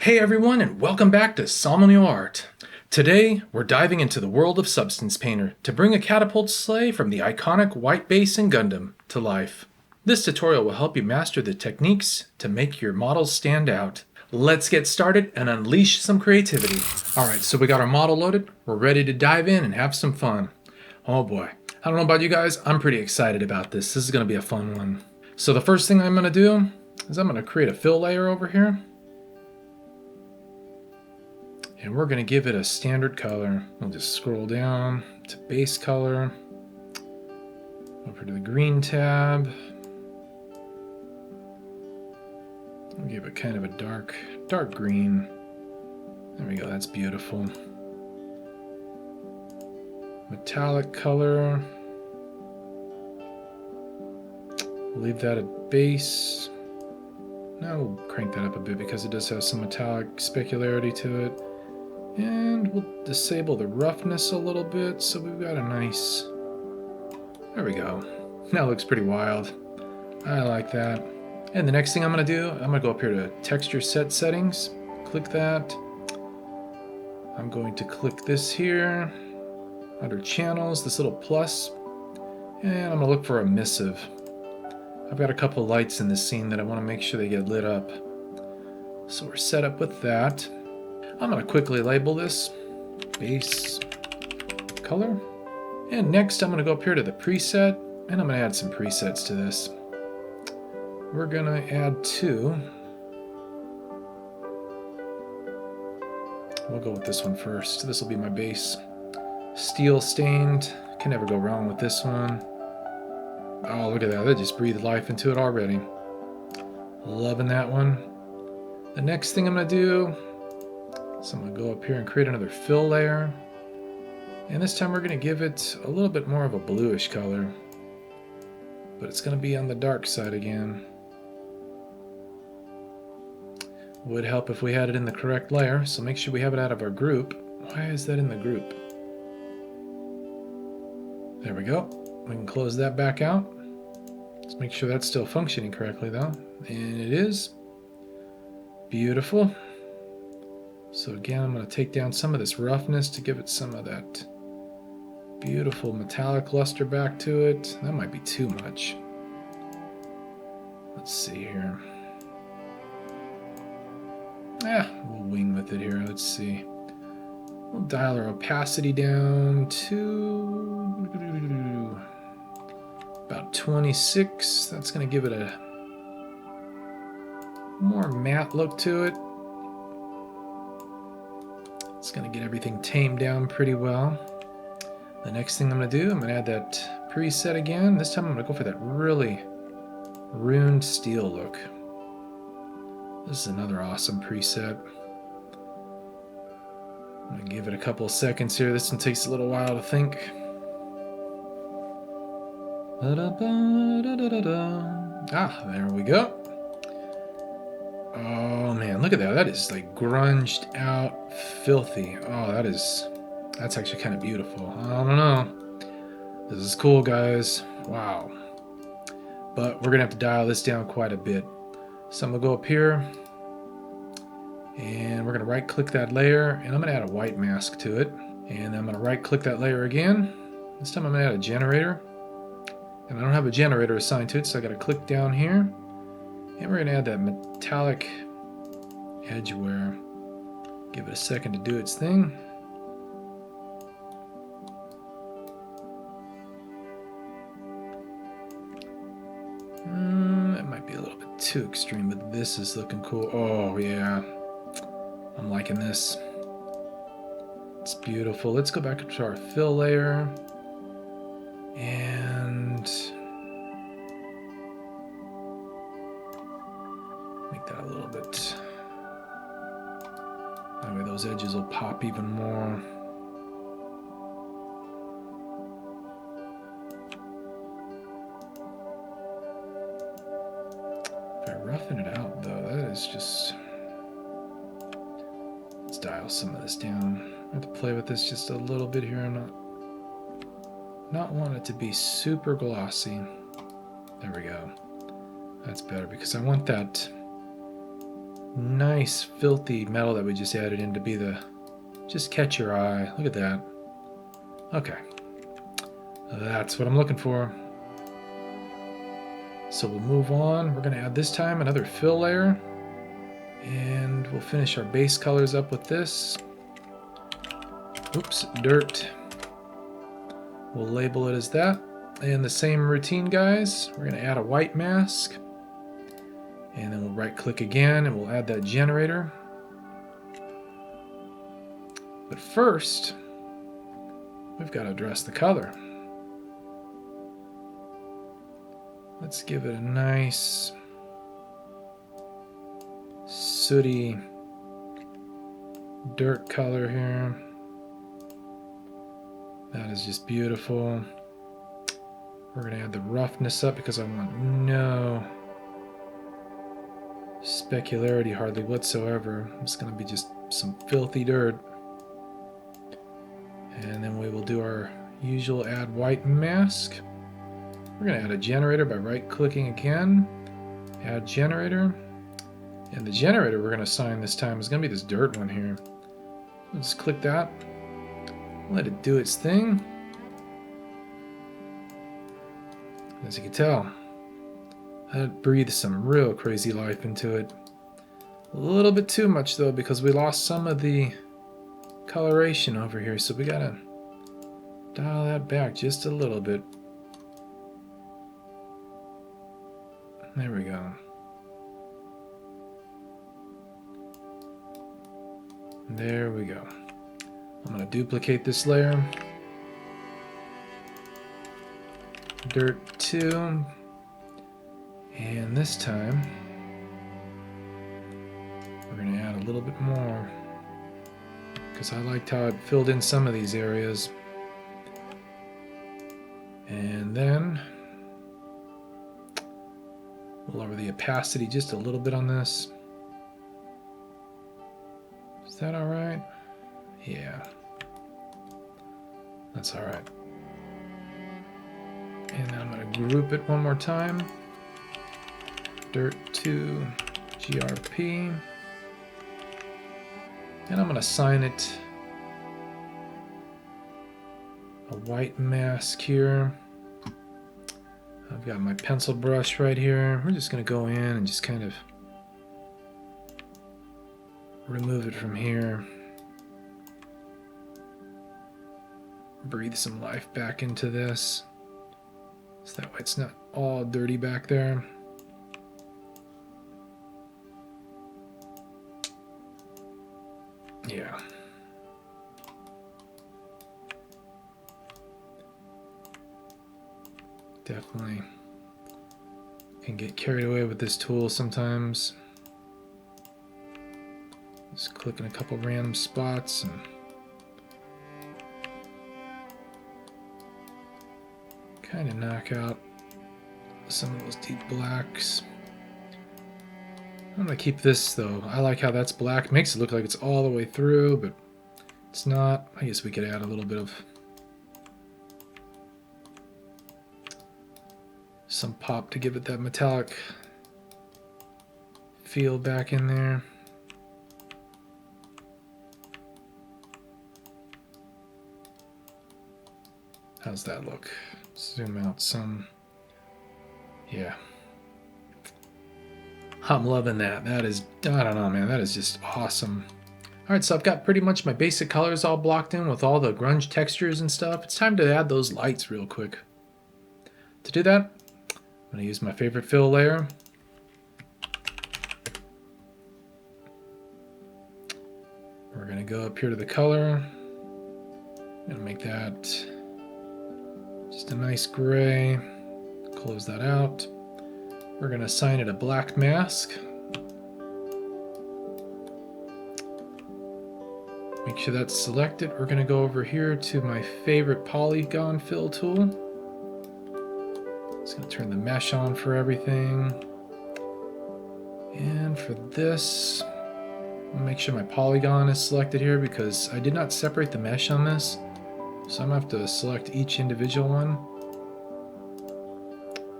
Hey everyone, and welcome back to Somonul Art. Today, we're diving into the world of Substance Painter to bring a Catapult Sleigh from the iconic white base in Gundam to life. This tutorial will help you master the techniques to make your models stand out. Let's get started and unleash some creativity. Alright, so we got our model loaded, we're ready to dive in and have some fun. Oh boy, I don't know about you guys, I'm pretty excited about this. This is going to be a fun one. So the first thing I'm going to do is I'm going to create a fill layer over here. And we're going to give it a standard color. We'll just scroll down to base color, over to the green tab. We'll give it kind of a dark green. There we go, that's beautiful. Metallic color. We'll leave that at base. Now we'll crank that up a bit because it does have some metallic specularity to it. And we'll disable the roughness a little bit, so we've got a nice... There we go. That looks pretty wild. I like that. And the next thing I'm going to do, I'm going to go up here to Texture Set Settings. Click that. I'm going to click this here. Under Channels, this little plus. And I'm going to look for emissive. I've got a couple lights in this scene that I want to make sure they get lit up. So we're set up with that. I'm going to quickly label this base color. And next I'm going to go up here to the preset and I'm going to add some presets to this. We're going to add two. We'll go with this one first. This will be my base. Steel stained. Can never go wrong with this one. Oh, look at that. That just breathed life into it already. Loving that one. The next thing I'm going to do, so I'm going to go up here and create another fill layer. And this time we're going to give it a little bit more of a bluish color. But it's going to be on the dark side again. Would help if we had it in the correct layer, so make sure we have it out of our group. Why is that in the group? There we go. We can close that back out. Let's make sure that's still functioning correctly though. And it is. Beautiful. So again, I'm going to take down some of this roughness to give it some of that beautiful metallic luster back to it. That might be too much. Let's see here. We'll wing with it here. Let's see. We'll dial our opacity down to about 26. That's going to give it a more matte look to it. It's going to get everything tamed down pretty well. The next thing I'm going to do, I'm going to add that preset again. This time I'm going to go for that really runed steel look. This is another awesome preset. I'm going to give it a couple of seconds here. This one takes a little while to think. There we go. Oh man, look at that. That is like grunged out, filthy. Oh, that's actually kind of beautiful. I don't know. This is cool, guys. Wow. But we're going to have to dial this down quite a bit. So I'm going to go up here and we're going to right click that layer and I'm going to add a white mask to it. And I'm going to right click that layer again. This time I'm going to add a generator. And I don't have a generator assigned to it, so I got to click down here. And we're going to add that metallic edge wear. Give it a second to do its thing. It might be a little bit too extreme, but this is looking cool. Oh yeah, I'm liking this. It's beautiful. Let's go back up to our fill layer. And make that a little bit, that way those edges will pop even more. If I roughen it out though, that is just, let's dial some of this down. I have to play with this just a little bit here. I'm not want it to be super glossy. There we go. That's better because I want that nice filthy metal that we just added in to be the, just catch your eye. Look at that. Okay. That's what I'm looking for. So we'll move on. We're going to add this time another fill layer. And we'll finish our base colors up with this. Oops, dirt. We'll label it as that. And the same routine, guys. We're going to add a white mask. And then we'll right click again and we'll add that generator. But first, we've got to address the color. Let's give it a nice sooty dirt color here. That is just beautiful. We're going to add the roughness up because I want no specularity hardly whatsoever. It's going to be just some filthy dirt. And then we will do our usual add white mask. We're going to add a generator by right clicking again. Add generator. And the generator we're going to assign this time is going to be this dirt one here. Let's click that. Let it do its thing. As you can tell, that breathes some real crazy life into it. A little bit too much though, because we lost some of the coloration over here, so we gotta dial that back just a little bit. There we go. There we go. I'm going to duplicate this layer. Dirt 2. And this time, we're going to add a little bit more. Because I liked how it filled in some of these areas. And then, we'll lower the opacity just a little bit on this. Is that all right? Yeah. That's all right. And then I'm going to group it one more time. Dirt 2, GRP. And I'm going to assign it a white mask here. I've got my pencil brush right here. We're just going to go in and just kind of remove it from here. Breathe some life back into this. So that way it's not all dirty back there. Yeah. Definitely can get carried away with this tool sometimes. Just click in a couple random spots and kind of knock out some of those deep blacks. I'm going to keep this though. I like how that's black. Makes it look like it's all the way through, but it's not. I guess we could add a little bit of some pop to give it that metallic feel back in there. How's that look? Zoom out some. Yeah. I'm loving that. That is, I don't know, man. That is just awesome. All right, so I've got pretty much my basic colors all blocked in with all the grunge textures and stuff. It's time to add those lights real quick. To do that, I'm going to use my favorite fill layer. We're going to go up here to the color. I'm going to make that just a nice gray. Close that out. We're going to assign it a black mask. Make sure that's selected. We're going to go over here to my favorite polygon fill tool. Just going to turn the mesh on for everything. And for this, I'll make sure my polygon is selected here because I did not separate the mesh on this. So I'm going to have to select each individual one.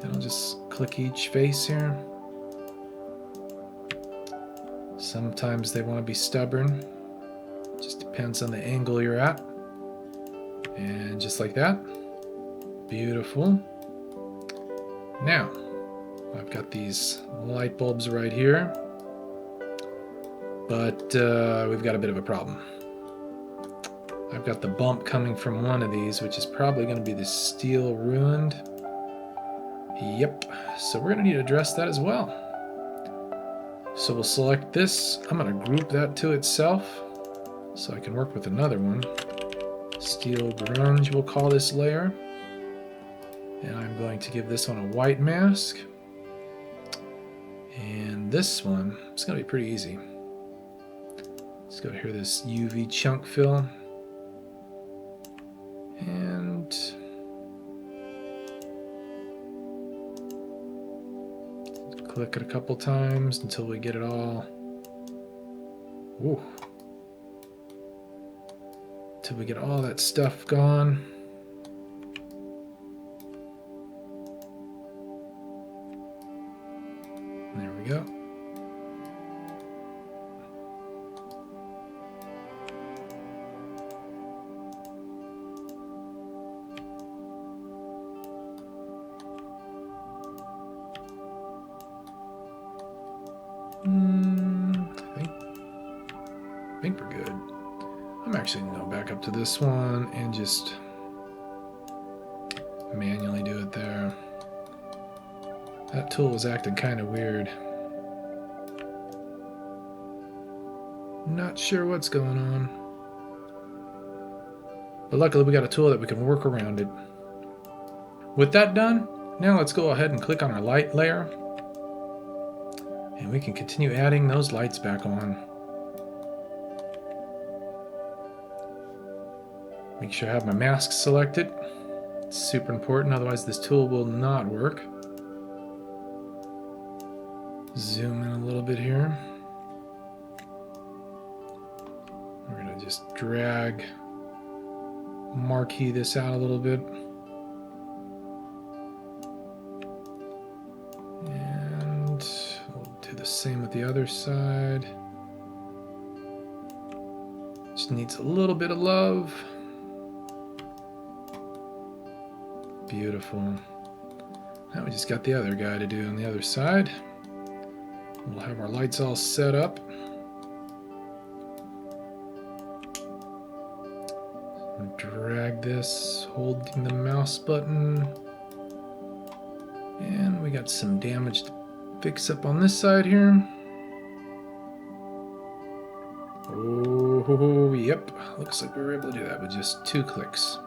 And I'll just click each face here. Sometimes they want to be stubborn. Just depends on the angle you're at. And just like that. Beautiful. Now, I've got these light bulbs right here. But we've got a bit of a problem. I've got the bump coming from one of these, which is probably going to be the steel ruined. Yep. So we're going to need to address that as well. So we'll select this. I'm going to group that to itself so I can work with another one. Steel grunge, we'll call this layer. And I'm going to give this one a white mask. And this one, it's going to be pretty easy. Let's go here, this UV chunk fill. And click it a couple times until we get it all. Ooh. Until we get all that stuff gone. There we go. I think we're good. I'm actually going to go back up to this one and just manually do it there. That tool was acting kind of weird. Not sure what's going on. But luckily we got a tool that we can work around it. With that done, now let's go ahead and click on our light layer. And we can continue adding those lights back on. Make sure I have my mask selected. It's super important, otherwise this tool will not work. Zoom in a little bit here. We're going to just drag, marquee this out a little bit. And we'll do the same with the other side. Just needs a little bit of love. Beautiful. Now we just got the other guy to do on the other side. We'll have our lights all set up. Drag this, holding the mouse button. And we got some damage to fix up on this side here. Oh, yep. Looks like we were able to do that with just 2 clicks.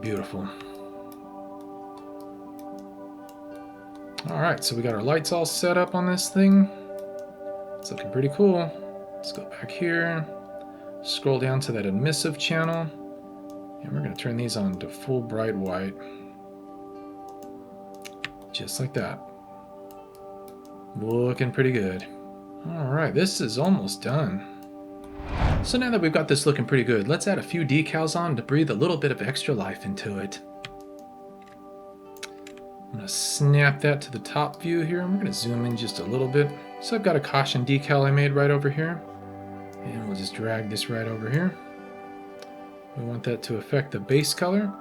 Beautiful. Alright, so we got our lights all set up on this thing. It's looking pretty cool. Let's go back here, scroll down to that emissive channel, and we're going to turn these on to full bright white. Just like that. Looking pretty good. Alright, this is almost done. So now that we've got this looking pretty good, let's add a few decals on to breathe a little bit of extra life into it. I'm going to snap that to the top view here. I'm going to zoom in just a little bit. So I've got a caution decal I made right over here. And we'll just drag this right over here. We want that to affect the base color.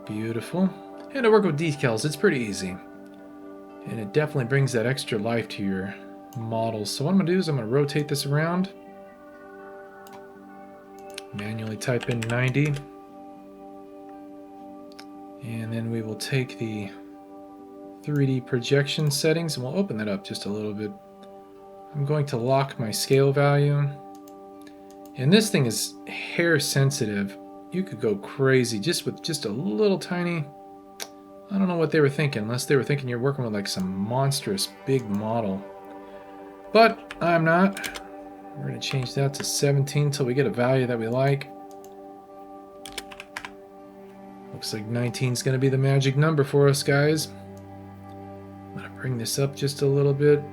Beautiful. And to work with decals, it's pretty easy. And it definitely brings that extra life to your models. So what I'm going to do is I'm going to rotate this around. Manually type in 90. And then we will take the 3D projection settings and we'll open that up just a little bit. I'm going to lock my scale value. And this thing is hair sensitive. You could go crazy just with just a little tiny, I don't know what they were thinking, unless they were thinking you're working with like some monstrous big model. But I'm not. We're going to change that to 17 until we get a value that we like. Looks like 19 is going to be the magic number for us, guys. I'm going to bring this up just a little bit.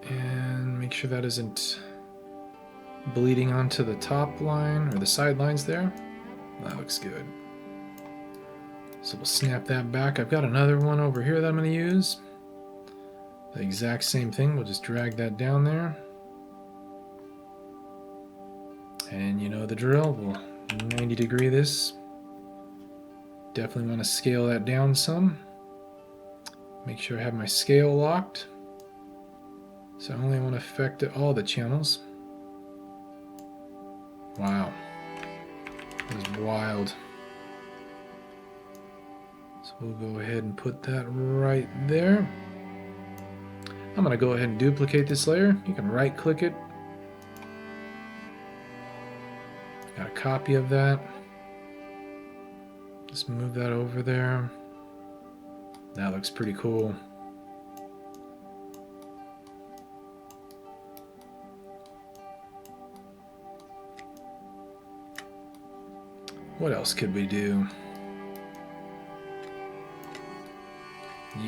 And make sure that isn't bleeding onto the top line or the side lines there. That looks good. So we'll snap that back. I've got another one over here that I'm going to use. The exact same thing. We'll just drag that down there. And you know the drill. We'll 90 degree this. Definitely want to scale that down some. Make sure I have my scale locked. So I only want to affect all the channels. Wow. That was wild. So we'll go ahead and put that right there. I'm going to go ahead and duplicate this layer. You can right click it. Got a copy of that. Just move that over there. That looks pretty cool. What else could we do?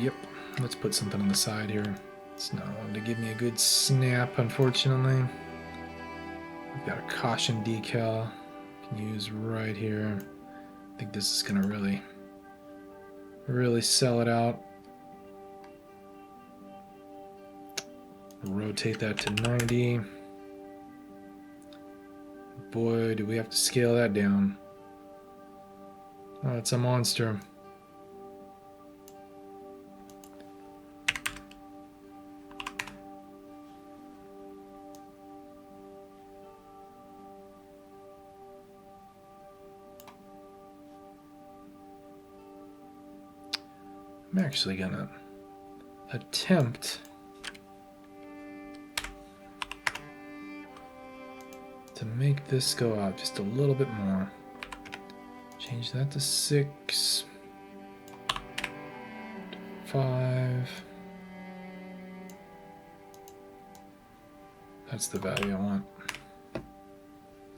Yep, let's put something on the side here. It's not wanting to give me a good snap, unfortunately. I've got a caution decal I can use right here. I think this is going to really sell it out. Rotate that to 90. Boy, do we have to scale that down. Oh, it's a monster. I'm actually gonna attempt to make this go out just a little bit more. Change that to 6, 5. That's the value I want.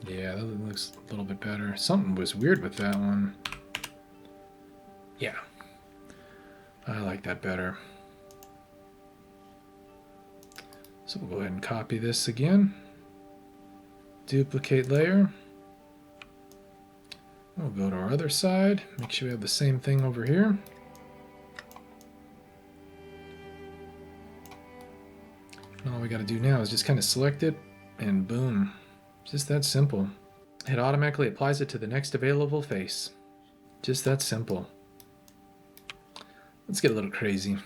Yeah, that looks a little bit better. Something was weird with that one. Yeah. I like that better. So we'll go ahead and copy this again. Duplicate layer. We'll go to our other side. Make sure we have the same thing over here. And all we got to do now is just kind of select it and boom. Just that simple. It automatically applies it to the next available face. Just that simple. Let's get a little crazy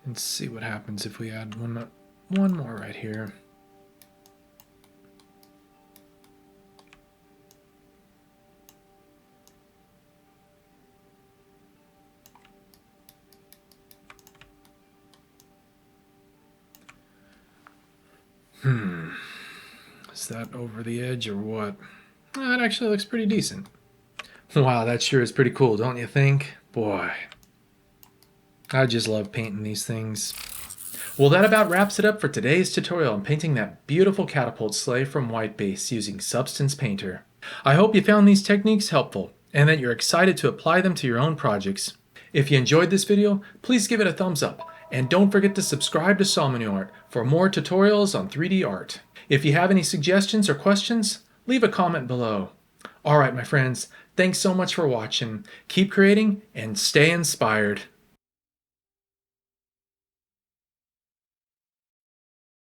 and see what happens if we add one more right here. Is that over the edge or what? That actually looks pretty decent. Wow, that sure is pretty cool, don't you think? Boy, I just love painting these things. Well, that about wraps it up for today's tutorial on painting that beautiful Catapult Sleigh from white base using Substance Painter. I hope you found these techniques helpful and that you're excited to apply them to your own projects. If you enjoyed this video, please give it a thumbs up and don't forget to subscribe to Somonul Art for more tutorials on 3D art. If you have any suggestions or questions, leave a comment below. Alright my friends, thanks so much for watching. Keep creating and stay inspired.